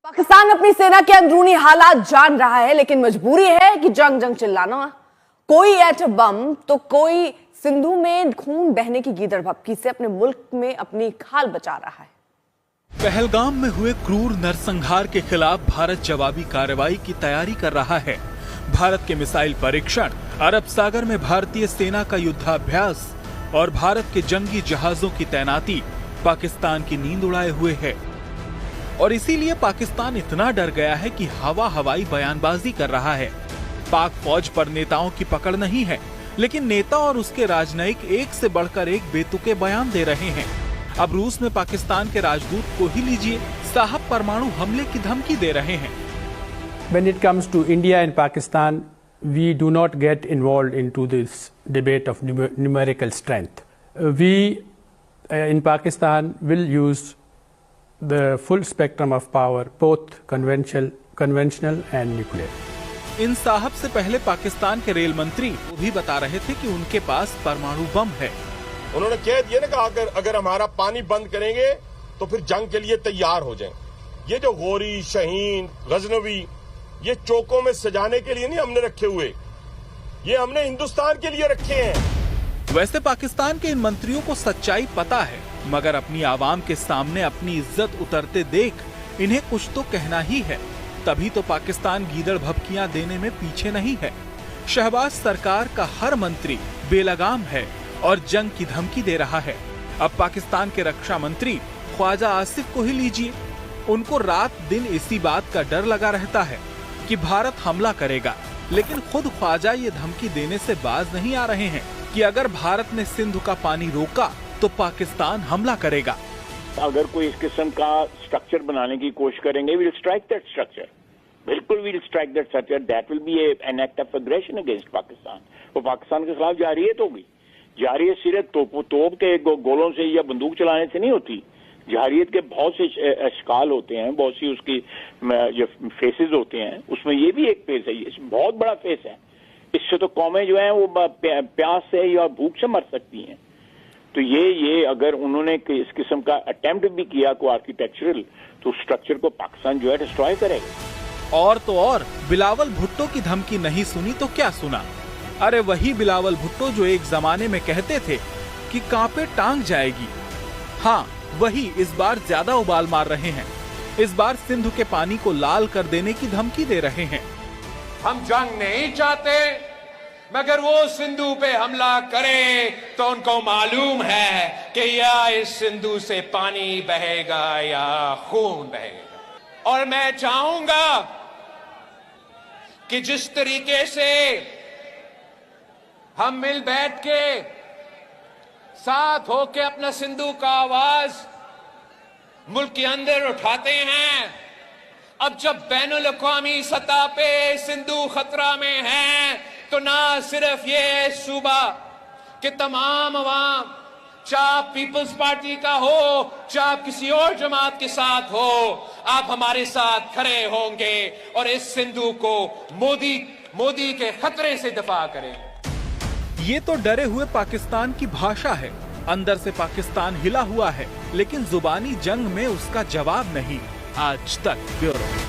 पाकिस्तान अपनी सेना के अंदरूनी हालात जान रहा है, लेकिन मजबूरी है कि जंग चिल्लाना। कोई एटम बम तो कोई सिंधु में खून बहने की गीदड़ भपकी से अपने मुल्क में अपनी खाल बचा रहा है। पहलगाम में हुए क्रूर नरसंहार के खिलाफ भारत जवाबी कार्रवाई की तैयारी कर रहा है। भारत के मिसाइल परीक्षण, अरब सागर में भारतीय सेना का युद्धाभ्यास और भारत के जंगी जहाजों की तैनाती पाकिस्तान की नींद उड़ाए हुए है। और इसीलिए पाकिस्तान इतना डर गया है कि हवाई बयानबाजी कर रहा है। पाक फौज पर नेताओं की पकड़ नहीं है, लेकिन नेता और उसके राजनयिक एक से बढ़कर एक बेतुके बयान दे रहे हैं। अब रूस में पाकिस्तान के राजदूत को ही लीजिए, साहब परमाणु हमले की धमकी दे रहे हैं। When it comes to India and Pakistan, we do not get involved into this debate of numerical strength. We in Pakistan will use the full spectrum of power, both conventional and nuclear. इन साहब से पहले पाकिस्तान के rail मंत्री वो भी बता रहे थे कि उनके पास परमाणु बम है। उन्होंने कह दिया ना कि अगर हमारा पानी बंद करेंगे तो फिर जंग के लिए तैयार हो जाएं। ये जो गोरी, शहीन, गजनवी, ये चौकों में सजाने के लिए नहीं हमने रखे हुए, ये हमने हिंदुस्तान के लिए रखे हैं। वैसे पाकिस्तान के इन मंत्रियों को सच्चाई पता है, मगर अपनी आवाम के सामने अपनी इज्जत उतरते देख इन्हें कुछ तो कहना ही है। तभी तो पाकिस्तान गीदड़ भभकियां देने में पीछे नहीं है। शहबाज सरकार का हर मंत्री बेलगाम है और जंग की धमकी दे रहा है। अब पाकिस्तान के रक्षा मंत्री ख्वाजा आसिफ को ही लीजिए, उनको रात दिन इसी बात का डर लगा रहता है कि भारत हमला करेगा, लेकिन खुद ख्वाजा ये धमकी देने से बाज नहीं आ रहे हैं कि अगर भारत ने सिंधु का पानी रोका तो पाकिस्तान हमला करेगा। अगर कोई इस किस्म का स्ट्रक्चर बनाने की कोशिश करेंगे, we'll strike that structure. बिल्कुल we'll strike that structure. That will be an act of aggression against Pakistan. वो पाकिस्तान के खिलाफ जारियत होगी। जारियत सिर्फ तोप के गोलों से या बंदूक चलाने से नहीं होती। जारियत के बहुत से अशकाल होते हैं, बहुत सी उसकी जो फेसेस होते हैं, उसमें ये भी एक फेस है। ये बहुत बड़ा फेस है। इससे तो कौमें जो हैं वो प्यास से या भूख से मर सकती हैं। तो ये अगर उन्होंने इस किस्म का अटेम्प्ट भी किया को आर्किटेक्चरल, तो स्ट्रक्चर को पाकिस्तान जो है डिस्ट्रॉय करेगा। और तो और बिलावल भुट्टो की धमकी नहीं सुनी तो क्या सुना। अरे वही बिलावल भुट्टो जो एक जमाने में कहते थे कि कांपे टांग जाएगी, हाँ वही इस बार ज्यादा उबाल मार रहे हैं। इस बार सिंधु के पानी को लाल कर देने की धमकी दे रहे हैं। हम जंग नहीं चाहते, मगर वो सिंधु पे हमला करे तो उनको मालूम है कि या इस सिंधु से पानी बहेगा या खून बहेगा। और मैं चाहूंगा कि जिस तरीके से हम मिल बैठ के साथ होके अपना सिंधु का आवाज मुल्क के अंदर उठाते हैं, अब जब बैनुल अक़वामी सतह पे सिंधु खतरा में है, तो ना सिर्फ ये सूबा के तमाम अवाम, चाहे पीपल्स पार्टी का हो चाहे किसी और जमात के साथ हो, आप हमारे साथ खड़े होंगे और इस सिंधु को मोदी के खतरे से दफा करें। ये तो डरे हुए पाकिस्तान की भाषा है। अंदर से पाकिस्तान हिला हुआ है, लेकिन जुबानी जंग में उसका जवाब नहीं। आज तक ब्यूरो।